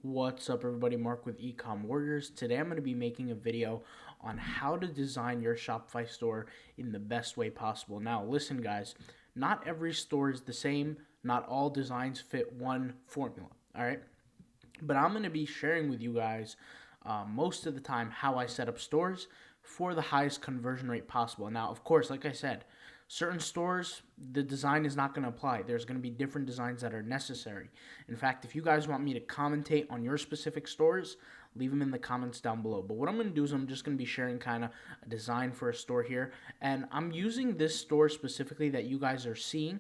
What's up, everybody? Mark with Ecom Warriors. Today I'm going to be making a video on how to design your Shopify store in the best way possible. Now, listen, guys, not every store is the same. Not all designs fit one formula, all right? But I'm going to be sharing with you guys most of the time how I set up stores for the highest conversion rate possible. Now, of course, like I said, certain stores, the design is not going to apply. There's going to be different designs that are necessary. In fact, if you guys want me to commentate on your specific stores, leave them in the comments down below. But what I'm going to do is I'm just going to be sharing kind of a design for a store here. And I'm using this store specifically that you guys are seeing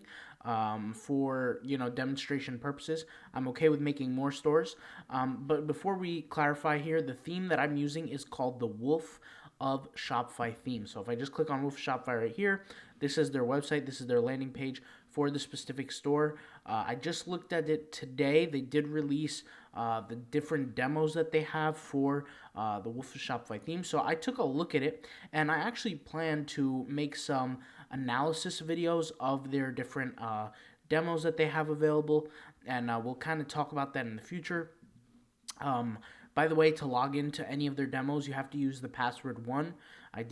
for, demonstration purposes. I'm okay with making more stores. But before we clarify here, the theme that I'm using is called the Wolf of Shopify theme. So if I just click on Wolf Shopify right here, this is their website. This is their landing page for the specific store. I just looked at it today. They did release the different demos that they have for the Wolf of Shopify theme. So I took a look at it, and I actually plan to make some analysis videos of their different demos that they have available, and we'll kind of talk about that in the future. By the way, to log into any of their demos, you have to use the password 1. I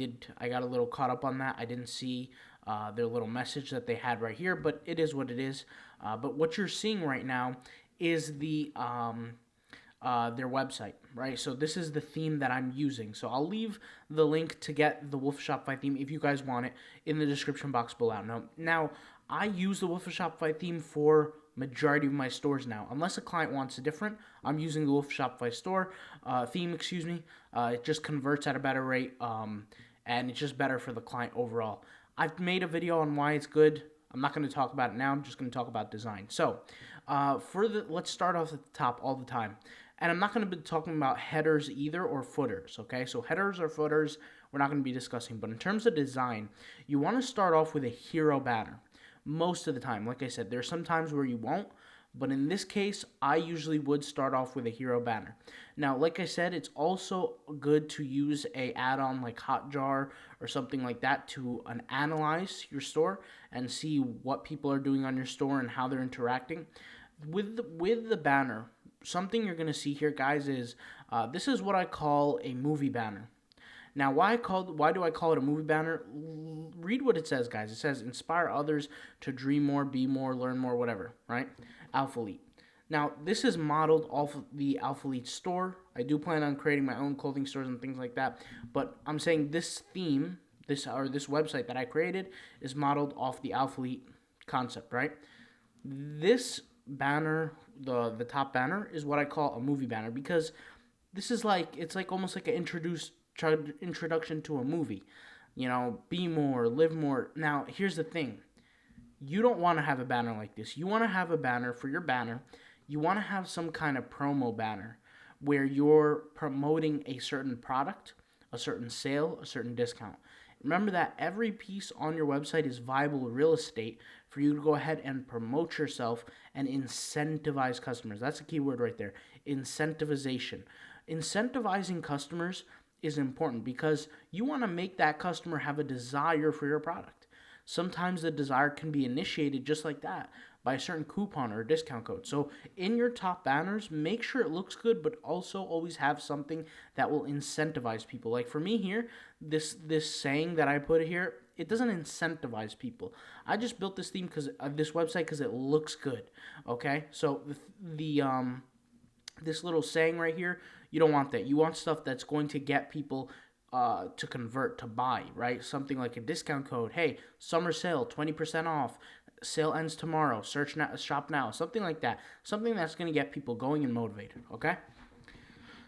got a little caught up on that. I didn't see their little message that they had right here, but it is what it is. But what you're seeing right now is their website, right? So this is the theme that I'm using. So I'll leave the link to get the Wolf Shopify theme if you guys want it in the description box below. Now I use the Wolf of Shopify theme for majority of my stores now. Unless a client wants a different, I'm using the Wolf Shopify store theme, it just converts at a better rate, and it's just better for the client overall. I've made a video on why it's good. I'm not going to talk about it now. I'm just going to talk about design. So let's start off at the top all the time. And I'm not going to be talking about headers either or footers, okay? So headers or footers, we're not going to be discussing. But in terms of design, you want to start off with a hero banner. Most of the time, like I said, there's some times where you won't, but in this case, I usually would start off with a hero banner. Now, like I said, it's also good to use a add-on like Hotjar or something like that to analyze your store and see what people are doing on your store and how they're interacting. With the banner, something you're going to see here, guys, is this is what I call a movie banner. Now, why do I call it a movie banner? Read what it says, guys. It says, inspire others to dream more, be more, learn more, whatever, right? Alpha Elite. Now, this is modeled off of the Alpha Elite store. I do plan on creating my own clothing stores and things like that, but I'm saying this theme, this website that I created is modeled off the Alpha Elite concept, right? This banner, the top banner, is what I call a movie banner because this is it's like almost like an introduction to a movie. Be more, live more. Now, here's the thing. You don't want to have a banner like this. You want to have a banner for your banner. You want to have some kind of promo banner where you're promoting a certain product, a certain sale, a certain discount. Remember that every piece on your website is viable real estate for you to go ahead and promote yourself and incentivize customers. That's a key word right there. Incentivization. Incentivizing customers is important because you want to make that customer have a desire for your product. Sometimes the desire can be initiated just like that by a certain coupon or a discount code. So in your top banners, make sure it looks good, but also always have something that will incentivize people. Like for me here, this saying that I put here, it doesn't incentivize people. I just built this theme this website because it looks good. Okay, so this little saying right here, you don't want that. You want stuff that's going to get people to convert, to buy, right? Something like a discount code. Hey, summer sale, 20% off. Sale ends tomorrow. Search now, shop now. Something like that. Something that's going to get people going and motivated, okay?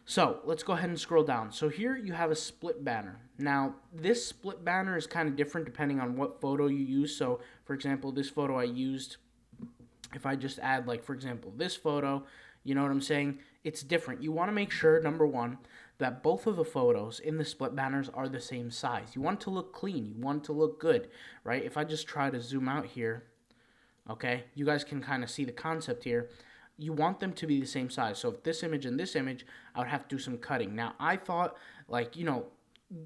So let's go ahead and scroll down. So here you have a split banner. Now, this split banner is kind of different depending on what photo you use. So, for example, this photo I used, if I just add, like, for example, this photo, you know what I'm saying? It's different. You want to make sure, number one, that both of the photos in the split banners are the same size. You want it to look clean. You want it to look good, right? If I just try to zoom out here, okay, you guys can kind of see the concept here. You want them to be the same size. So if this image and this image, I would have to do some cutting. Now, I thought,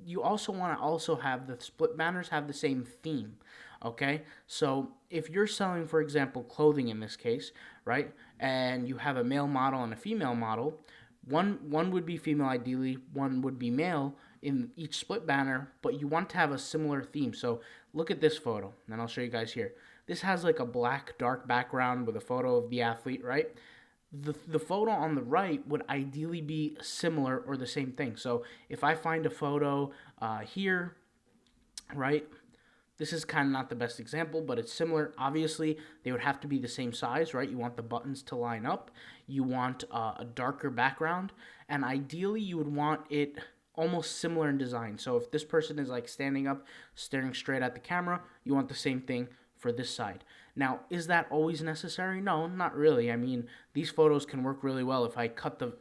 you also want to also have the split banners have the same theme, okay? So if you're selling, for example, clothing in this case, right, and you have a male model and a female model, one would be female ideally, one would be male in each split banner, but you want to have a similar theme. So look at this photo, and I'll show you guys here. This has like a black dark background with a photo of the athlete, right? The photo on the right would ideally be similar or the same thing. So if I find a photo here, right? This is kind of not the best example, but it's similar. Obviously, they would have to be the same size, right? You want the buttons to line up. You want a darker background. And ideally, you would want it almost similar in design. So if this person is like standing up, staring straight at the camera, you want the same thing for this side. Now, is that always necessary? No, not really. I mean, these photos can work really well if I cut the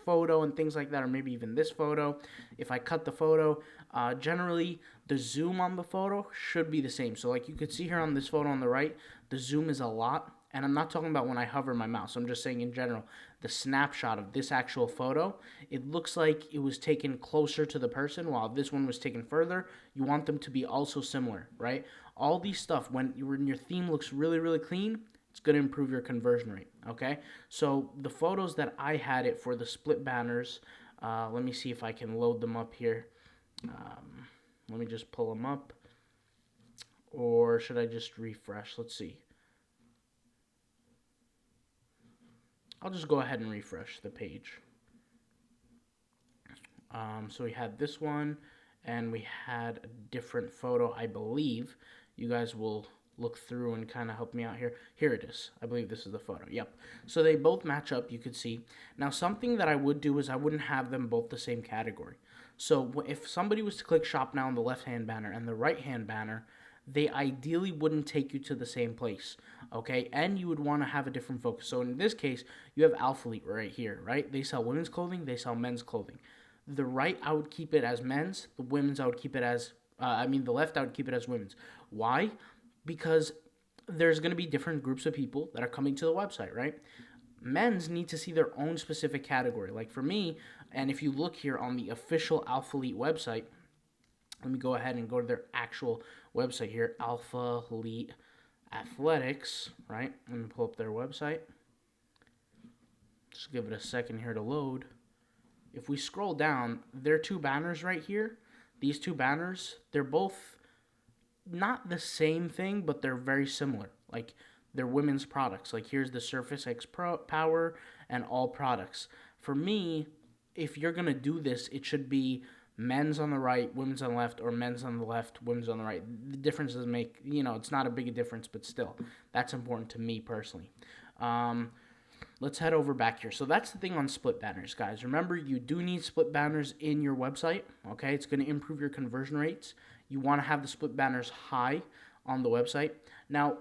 photo and things like that, or maybe even this photo. If I cut the photo, generally the zoom on the photo should be the same. So like you could see here on this photo on the right, the zoom is a lot. And I'm not talking about when I hover my mouse. I'm just saying in general, the snapshot of this actual photo, it looks like it was taken closer to the person while this one was taken further. You want them to be also similar, right? All these stuff, when your theme looks really, really clean, it's going to improve your conversion rate, okay? So the photos that I had it for the split banners, let me see if I can load them up here. Let me just pull them up. Or should I just refresh? Let's see. I'll just go ahead and refresh the page. So we had this one, and we had a different photo, I believe. You guys will look through and kind of help me out here. Here it is. I believe this is the photo. Yep. So they both match up, you could see. Now, something that I would do is I wouldn't have them both the same category. So if somebody was to click shop now on the left-hand banner and the right-hand banner, they ideally wouldn't take you to the same place, okay? And you would want to have a different focus. So in this case, you have Alphalete right here, right? They sell women's clothing, they sell men's clothing. The right, I would keep it as men's. The women's, I would keep it as, the left, I would keep it as women's. Why? Because there's going to be different groups of people that are coming to the website, right? Men's need to see their own specific category. Like for me, and if you look here on the official Alphalete website, let me go ahead and go to their actual website here, Alphalete Athletics, right? Let me pull up their website. Just give it a second here to load. If we scroll down, their two banners right here, these two banners, they're both not the same thing, but they're very similar. Like, they're women's products. Like, here's the Surface X Pro Power and all products. For me, if you're going to do this, it should be men's on the right, women's on the left, or men's on the left, women's on the right. The difference doesn't make, it's not a big a difference, but still, that's important to me personally. Let's head over back here. So that's the thing on split banners, guys. Remember, you do need split banners in your website, okay? It's going to improve your conversion rates. You want to have the split banners high on the website. Now,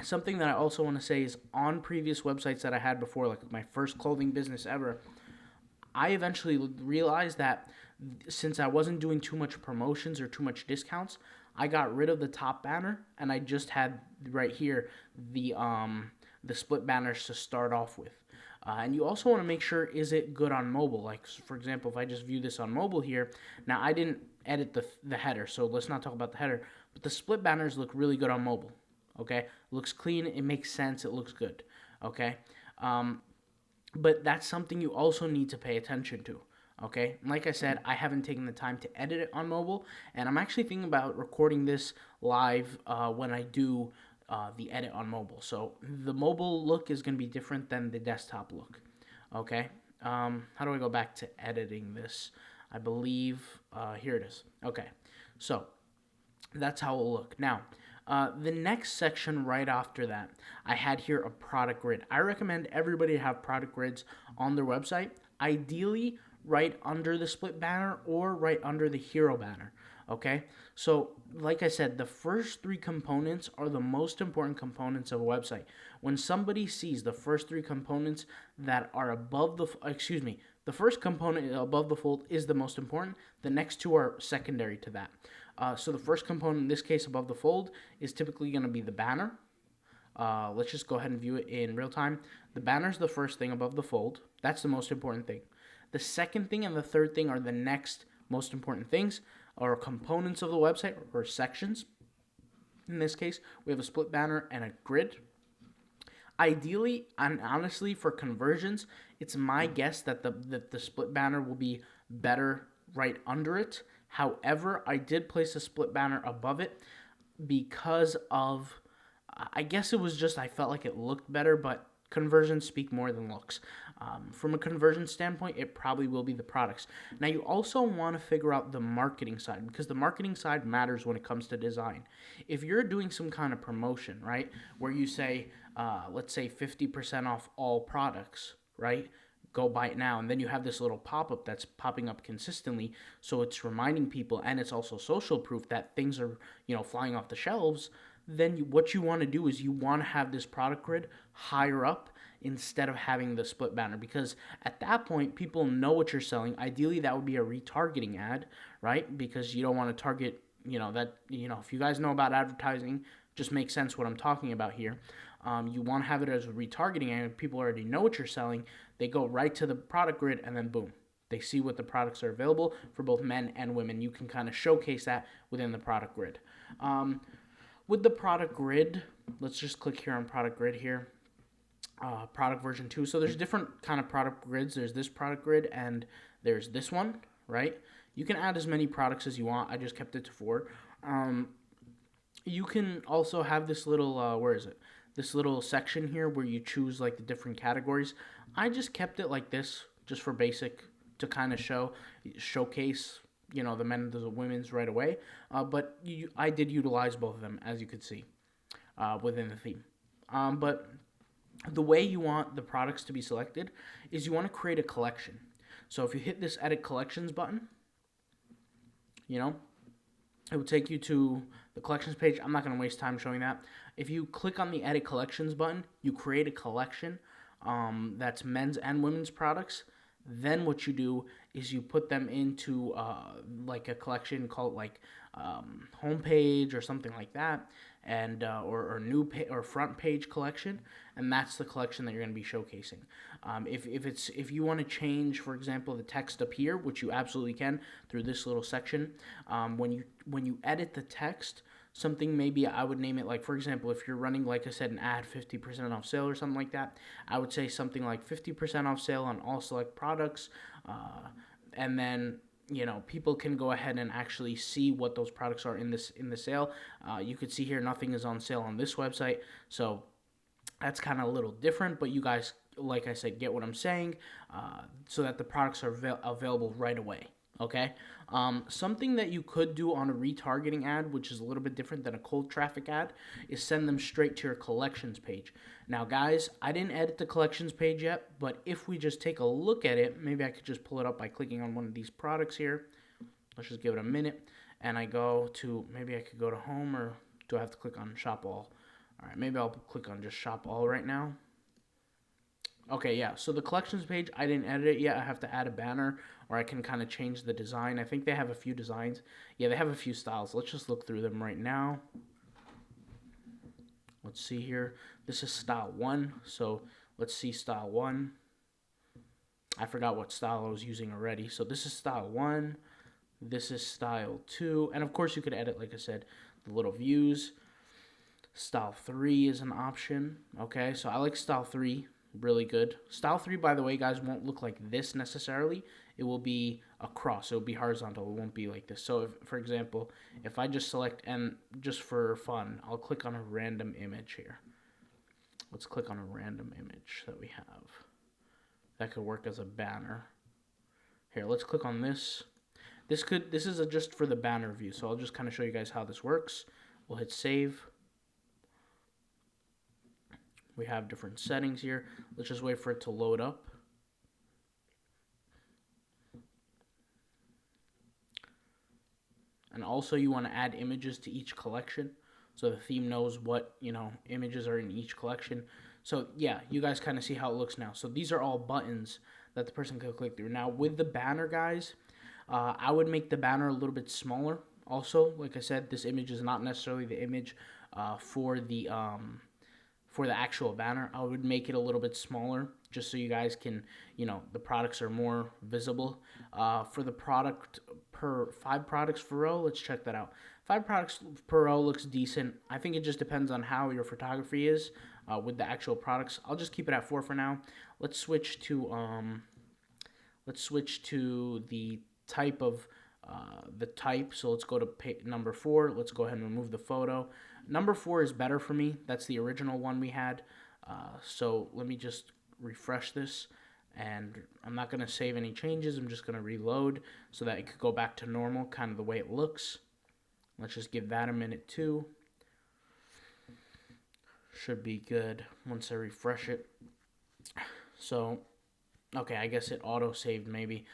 something that I also want to say is on previous websites that I had before, like my first clothing business ever, I eventually realized that since I wasn't doing too much promotions or too much discounts, I got rid of the top banner and I just had right here the split banners to start off with. And you also want to make sure, is it good on mobile? Like, for example, if I just view this on mobile here, now I didn't edit the header, so let's not talk about the header, but the split banners look really good on mobile, okay? It looks clean, it makes sense, it looks good, okay? But that's something you also need to pay attention to, okay? Like I said, I haven't taken the time to edit it on mobile, and I'm actually thinking about recording this live when I do the edit on mobile. So the mobile look is going to be different than the desktop look, okay? How do I go back to editing this? I believe, here it is. Okay, so that's how it will look. Now, the next section right after that, I had here a product grid. I recommend everybody to have product grids on their website, ideally right under the split banner or right under the hero banner, okay? So, like I said, the first three components are the most important components of a website. When somebody sees the first three components that are above the first component above the fold is the most important. The next two are secondary to that. So the first component, in this case above the fold, is typically going to be the banner. Let's just go ahead and view it in real time. The banner is the first thing above the fold. That's the most important thing. The second thing and the third thing are the next most important things, or components of the website, or sections. In this case, we have a split banner and a grid. Ideally, and honestly, for conversions, it's my guess that the split banner will be better right under it. However, I did place a split banner above it because of, I guess it was just I felt like it looked better, but conversions speak more than looks. From a conversion standpoint, it probably will be the products. Now, you also want to figure out the marketing side, because the marketing side matters when it comes to design. If you're doing some kind of promotion, right, where you say, let's say 50% off all products, right? Go buy it now, and then you have this little pop-up that's popping up consistently, so it's reminding people, and it's also social proof that things are, flying off the shelves. Then what you want to do is you want to have this product grid higher up instead of having the split banner, because at that point people know what you're selling. Ideally, that would be a retargeting ad, right? Because you don't want to target, if you guys know about advertising, just makes sense what I'm talking about here. You want to have it as a retargeting, and people already know what you're selling. They go right to the product grid, and then boom, they see what the products are available for both men and women. You can kind of showcase that within the product grid. With the product grid, let's just click here on product grid here. Product version 2. So there's different kind of product grids. There's this product grid and there's this one, right? You can add as many products as you want. I just kept it to 4. You can also have this little, where is it? This little section here where you choose like the different categories. I just kept it like this just for basic, to kind of showcase the men and the women's right away. But I did utilize both of them, as you could see, within the theme. But the way you want the products to be selected is you want to create a collection. So if you hit this edit collections button, it will take you to the collections page. I'm not going to waste time showing that. If you click on the edit collections button, you create a collection that's men's and women's products. Then what you do is you put them into like a collection called like homepage or something like that, and or or front page collection, and that's the collection that you're going to be showcasing. If you want to change, for example, the text up here, which you absolutely can through this little section, when you edit the text. Something maybe I would name it like, for example, if you're running, like I said, an ad 50% off sale or something like that, I would say something like 50% off sale on all select products, and then people can go ahead and actually see what those products are in the sale. You could see here nothing is on sale on this website, so that's kind of a little different, but you guys, like I said, get what I'm saying, so that the products are available right away. Okay, something that you could do on a retargeting ad, which is a little bit different than a cold traffic ad, is send them straight to your collections page. Now, guys, I didn't edit the collections page yet, but if we just take a look at it, maybe I could just pull it up by clicking on one of these products here. Let's just give it a minute, and I go to, maybe I could go to home, or do I have to click on shop all? All right, maybe I'll click on just shop all right now. Okay, yeah, so the collections page, I didn't edit it yet. I have to add a banner, or I can kind of change the design. I think they have a few designs. Yeah, they have a few styles. Let's just look through them right now. Let's see here. This is style 1, so let's see style 1. I forgot what style I was using already. So this is style 1. This is style 2. And of course, you could edit, like I said, the little views. Style 3 is an option. Okay, so I like style 3. Really good. Style 3, by the way, guys, won't look like this necessarily. It will be across. It will be horizontal. It won't be like this. So, for example, if I just select, and just for fun, I'll click on a random image here. Let's click on a random image that we have. That could work as a banner. Here, let's click on this. This is just for the banner view. So I'll just kind of show you guys how this works. We'll hit save. We have different settings here. Let's just wait for it to load up. And also you want to add images to each collection, so the theme knows what, images are in each collection. So yeah, you guys kind of see how it looks now. So these are all buttons that the person can click through. Now with the banner, guys, I would make the banner a little bit smaller. Also, like I said, this image is not necessarily the image for the actual banner. I would make it a little bit smaller just so you guys can, the products are more visible. For the product per 5 products per row, let's check that out. 5 products per row looks decent. I think it just depends on how your photography is. with the actual products. I'll just keep it at 4 for now. Let's switch to the type of type. So let's go to number 4. Let's go ahead and remove the photo. Number 4 is better for me. That's the original one we had. So let me just refresh this, and I'm not going to save any changes. I'm just going to reload so that it could go back to normal, kind of the way it looks. Let's just give that a minute too. Should be good once I refresh it. So, okay, I guess it auto-saved maybe.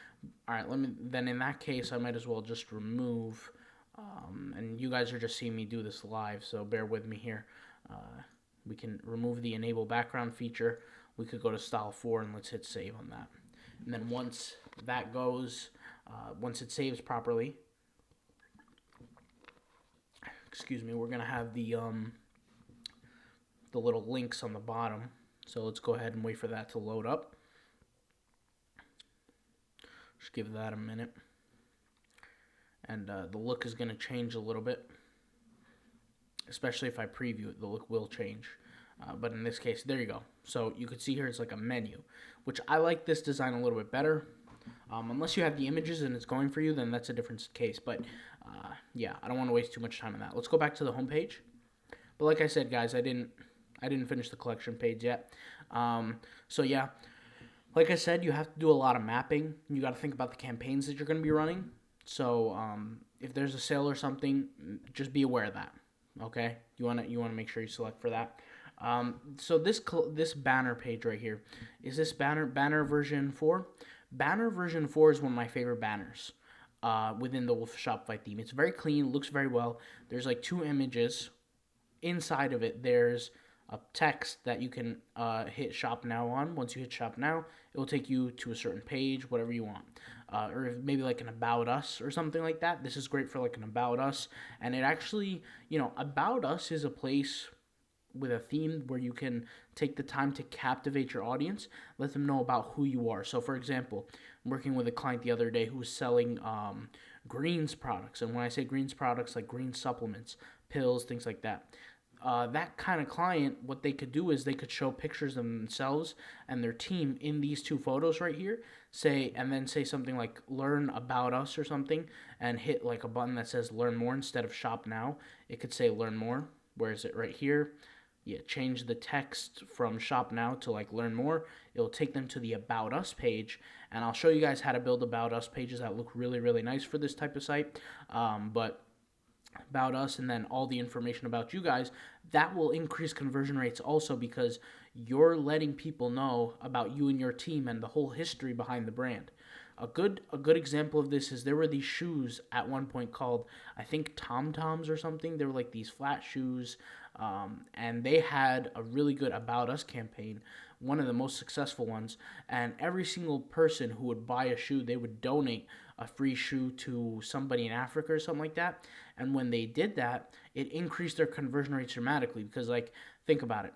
All right, then in that case, I might as well just remove, and you guys are just seeing me do this live, so bear with me here. We can remove the enable background feature. We could go to style 4 and let's hit save on that. And then once that goes, once it saves properly, we're gonna have the little links on the bottom. So let's go ahead and wait for that to load up. Just give that a minute. And the look is going to change a little bit. Especially if I preview it, the look will change. But in this case, there you go. So you can see here it's like a menu, which I like this design a little bit better. Unless you have the images and it's going for you, then that's a different case. But yeah, I don't want to waste too much time on that. Let's go back to the home page. But like I said, guys, I didn't finish the collection page yet. So yeah, like I said, you have to do a lot of mapping. You got to think about the campaigns that you're going to be running. So if there's a sale or something, just be aware of that. Okay, you want to make sure you select for that. So this banner page right here, is this banner version 4? Banner version 4 is one of my favorite banners within the Wolf Shopify theme. It's very clean, looks very well. There's like 2 images. Inside of it, there's a text that you can hit shop now on. Once you hit shop now, it will take you to a certain page, whatever you want. Or maybe like an about us or something like that. This is great for like an about us. And it actually, about us is a place with a theme where you can take the time to captivate your audience, let them know about who you are. So for example, I'm working with a client the other day who was selling greens products. And when I say greens products, like green supplements, pills, things like that. That kind of client, what they could do is they could show pictures of themselves and their team in these 2 photos right here, and then say something like learn about us or something, and hit like a button that says learn more instead of shop now. It could say learn more. Where is it? Right here. Yeah, change the text from shop now to like learn more. It'll take them to the about us page, and I'll show you guys how to build about us pages that look really, really nice for this type of site. But about us and then all the information about you guys, that will increase conversion rates also because you're letting people know about you and your team and the whole history behind the brand. A good example of this is there were these shoes at one point called, I think, Tom Toms or something. They were like these flat shoes, and they had a really good About Us campaign, one of the most successful ones, and every single person who would buy a shoe, they would donate a free shoe to somebody in Africa or something like that. And when they did that, it increased their conversion rates dramatically because, like, think about it.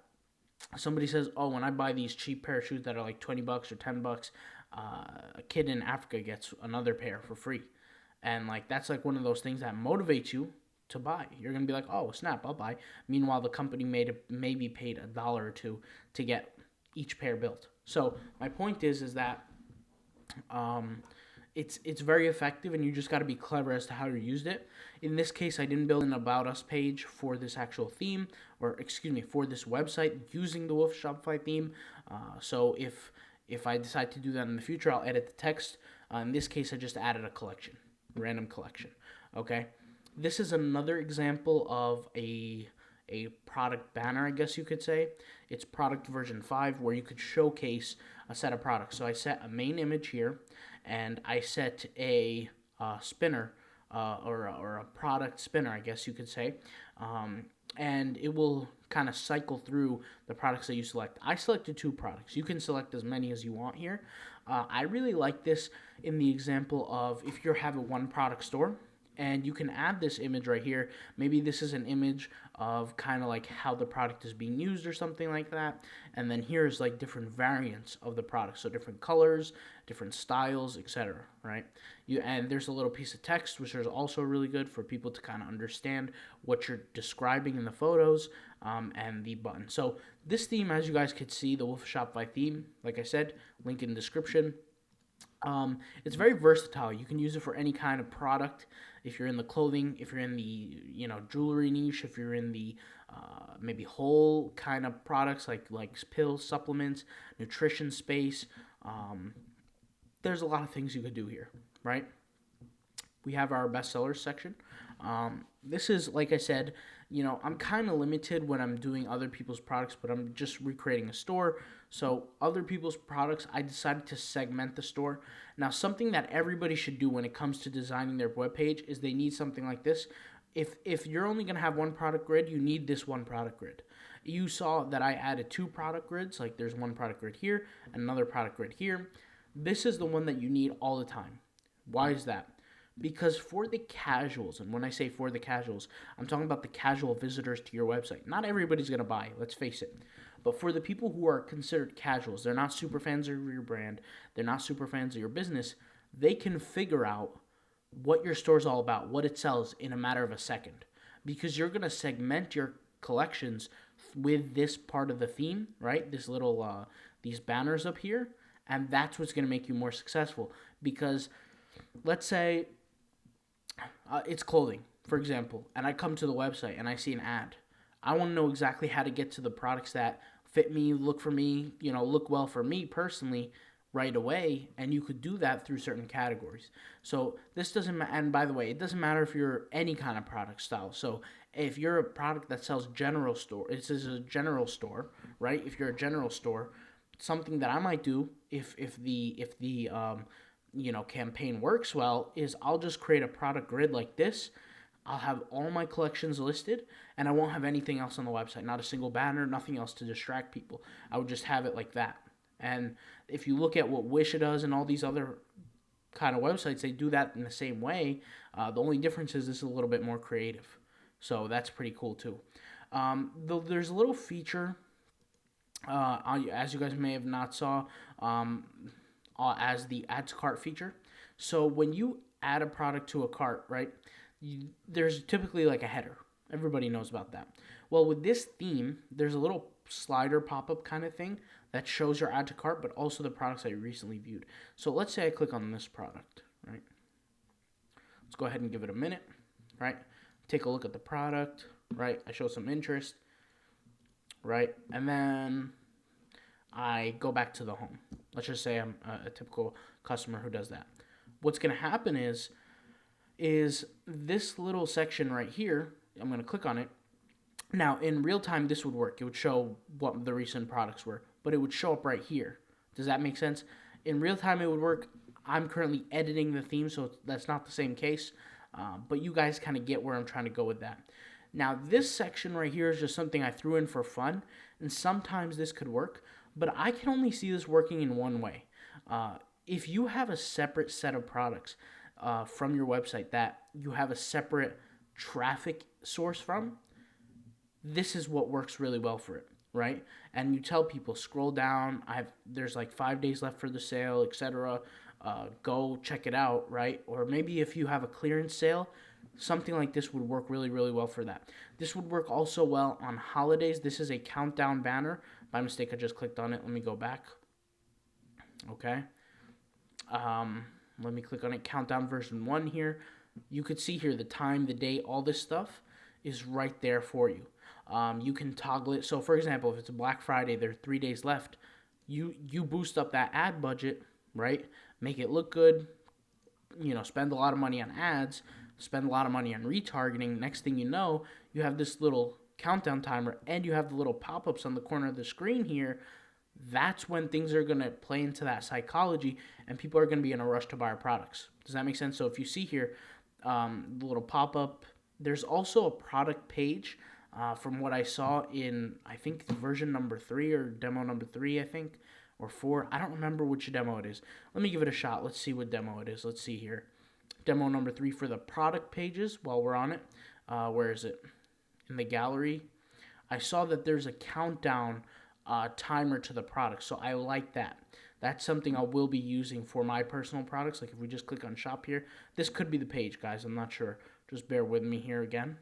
Somebody says, oh, when I buy these cheap pair of shoes that are like $20 or $10, a kid in Africa gets another pair for free. And, like, that's, like, one of those things that motivates you to buy. You're going to be like, oh, snap, I'll buy. Meanwhile, the company maybe paid $1 or $2 to get each pair built. So my point is that it's very effective, and you just got to be clever as to how you used it. In this case, I didn't build an About Us page for this actual theme, for this website using the Wolf Shopify theme. So if I decide to do that in the future, I'll edit the text. In this case, I just added a collection, random collection. Okay, this is another example of a product banner, I guess you could say. It's product version 5 where you could showcase a set of products. So I set a main image here, and I set a spinner or a product spinner, I guess you could say, and it will kind of cycle through the products that you select. I selected 2 products. You can select as many as you want here. I really like this in the example of if you have a one product store And you can add this image right here. Maybe this is an image of kind of like how the product is being used or something like that. And then here's like different variants of the product. So different colors, different styles, etc. Right? And there's a little piece of text, which is also really good for people to kind of understand what you're describing in the photos, and the button. So this theme, as you guys could see, the Wolf Shopify theme, like I said, link in the description. It's very versatile. You can use it for any kind of product. If you're in the clothing, if you're in the jewelry niche, if you're in the maybe whole kind of products like pills, supplements, nutrition space, there's a lot of things you could do here, right? We have our bestsellers section. This is, like I said, I'm kind of limited when I'm doing other people's products, but I'm just recreating a store. So other people's products, I decided to segment the store. Now, something that everybody should do when it comes to designing their webpage is they need something like this. If you're only going to have one product grid, you need this one product grid. You saw that I added 2 product grids, like there's one product grid here and another product grid here. This is the one that you need all the time. Why is that? Because for the casuals, and when I say for the casuals, I'm talking about the casual visitors to your website. Not everybody's going to buy, let's face it. But for the people who are considered casuals, they're not super fans of your brand, they're not super fans of your business, they can figure out what your store's all about, what it sells in a matter of a second. Because you're going to segment your collections with this part of the theme, right? This little, these banners up here, and that's what's going to make you more successful. Because let's say it's clothing, for example, and I come to the website and I see an ad. I want to know exactly how to get to the products that fit me, look for me, look well for me personally right away, and you could do that through certain categories. So this doesn't matter, and by the way, it doesn't matter if you're any kind of product style. So if you're a product that sells general store, this is a general store, right? If you're a general store, something that I might do if the campaign works well is I'll just create a product grid like this. I'll have all my collections listed, and I won't have anything else on the website, not a single banner, nothing else to distract people. I would just have it like that. And if you look at what Wish does and all these other kind of websites, they do that in the same way. The only difference is this is a little bit more creative. So that's pretty cool too. There's a little feature, as you guys may have not saw, as the add to cart feature. So when you add a product to a cart, right, there's typically like a header. Everybody knows about that. Well, with this theme, there's a little slider pop-up kind of thing that shows your add to cart, but also the products I recently viewed. So let's say I click on this product, right? Let's go ahead and give it a minute, right? Take a look at the product, right? I show some interest, right? And then I go back to the home. Let's just say I'm a typical customer who does that. What's going to happen is this little section right here, I'm going to click on it. Now, in real time, this would work. It would show what the recent products were, but it would show up right here. Does that make sense? In real time, it would work. I'm currently editing the theme, so that's not the same case, but you guys kind of get where I'm trying to go with that. Now, this section right here is just something I threw in for fun, and sometimes this could work, but I can only see this working in one way. If you have a separate set of products from your website that you have a separate traffic source from, this is what works really well for it, right? And you tell people, scroll down, there's like 5 days left for the sale, etc. Go check it out, right? Or maybe if you have a clearance sale, something like this would work really, really well for that. This would work also well on holidays. This is a countdown banner. By mistake, I just clicked on it. Let me go back. Okay. Let me click on it. Countdown version 1 here. You could see here the time, the date, all this stuff is right there for you. You can toggle it. So, for example, if it's a Black Friday, there are 3 days left. You boost up that ad budget, right? Make it look good. Spend a lot of money on ads. Spend a lot of money on retargeting. Next thing you know, you have this little countdown timer, and you have the little pop-ups on the corner of the screen here. That's when things are going to play into that psychology, and people are going to be in a rush to buy our products. Does that make sense? So if you see here, the little pop-up, there's also a product page. From what I saw in, I think, version number 3 or demo number 3, I think, or 4. I don't remember which demo it is. Let me give it a shot. Let's see what demo it is. Let's see here. demo number 3 for the product pages while we're on it. Where is it? In the gallery. I saw that there's a countdown timer to the product, so I like that. That's something I will be using for my personal products. Like if we just click on shop here, this could be the page, guys. I'm not sure. Just bear with me here again.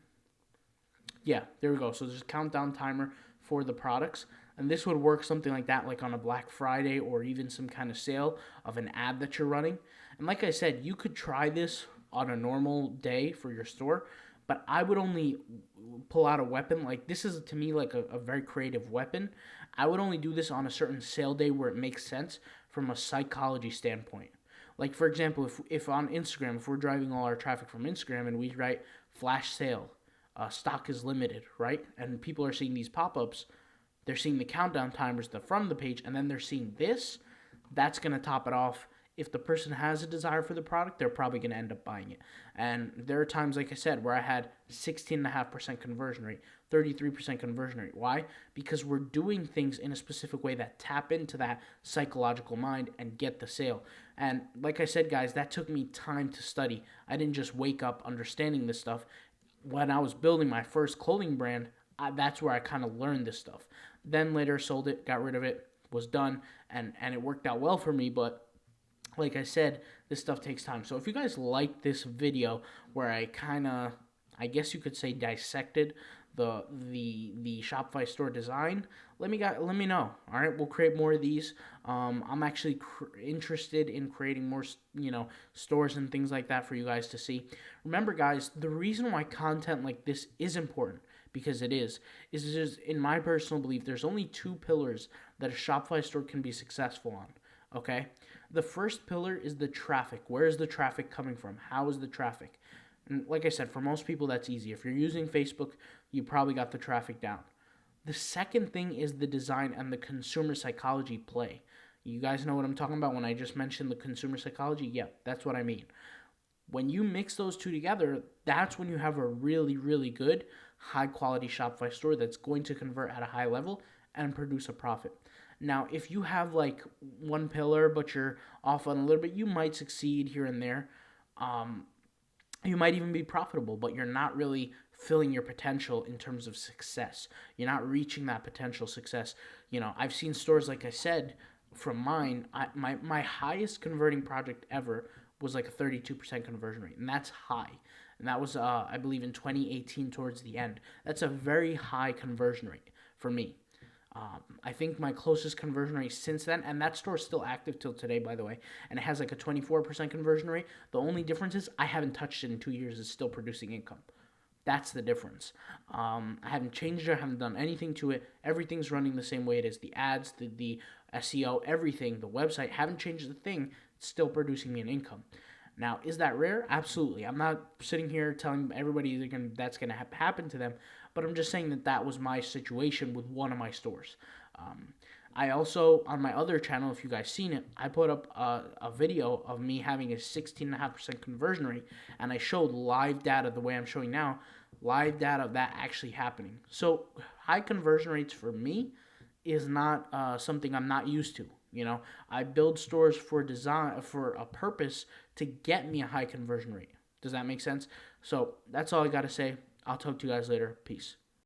Yeah, there we go. So there's a countdown timer for the products. And this would work something like that, like on a Black Friday or even some kind of sale of an ad that you're running. And like I said, you could try this on a normal day for your store, but I would only pull out a weapon. Like this is to me like a very creative weapon. I would only do this on a certain sale day where it makes sense from a psychology standpoint. Like for example, if on Instagram, if we're driving all our traffic from Instagram and we write flash sale, stock is limited, right? And people are seeing these pop-ups, they're seeing the countdown timers from the page, and then they're seeing this, that's going to top it off. If the person has a desire for the product, they're probably going to end up buying it. And there are times, like I said, where I had 16.5% conversion rate, 33% conversion rate. Why? Because we're doing things in a specific way that tap into that psychological mind and get the sale. And like I said, guys, that took me time to study. I didn't just wake up understanding this stuff. When I was building my first clothing brand, that's where I kind of learned this stuff. Then later sold it, got rid of it, was done, and it worked out well for me. But like I said, this stuff takes time. So if you guys like this video where I kind of, I guess you could say, dissected the Shopify store design, let me know. All right, we'll create more of these. I'm actually interested in creating more, stores and things like that for you guys to see. Remember, guys, the reason why content like this is important, because it is just, in my personal belief, there's only 2 pillars that a Shopify store can be successful on. Okay, the first pillar is the traffic. Where is the traffic coming from? How is the traffic? And like I said, for most people, that's easy. If you're using Facebook, you probably got the traffic down. The second thing is the design and the consumer psychology play. You guys know what I'm talking about when I just mentioned the consumer psychology? Yep, that's what I mean. When you mix those two together, that's when you have a really, really good, high-quality Shopify store that's going to convert at a high level and produce a profit. Now, if you have like one pillar, but you're off on a little bit, you might succeed here and there. You might even be profitable, but you're not really filling your potential in terms of success. You're not reaching that potential success. I've seen stores, like I said, from mine, my highest converting project ever was like a 32% conversion rate, and that's high. And that was, I believe, in 2018 towards the end. That's a very high conversion rate for me. I think my closest conversion rate since then, and that store is still active till today, by the way, and it has like a 24% conversion rate. The only difference is I haven't touched it in 2 years. It's still producing income. That's the difference. I haven't changed it. I haven't done anything to it. Everything's running the same way it is. The ads, the SEO, everything, the website, haven't changed a thing. It's still producing me an income. Now, is that rare? Absolutely. I'm not sitting here telling everybody that's going to happen to them, but I'm just saying that was my situation with one of my stores. I also, on my other channel, if you guys seen it, I put up a video of me having a 16.5% conversion rate, and I showed live data the way I'm showing now, live data of that actually happening. So high conversion rates for me is not something I'm not used to. I build stores for a purpose to get me a high conversion rate. Does that make sense? So that's all I got to say. I'll talk to you guys later. Peace.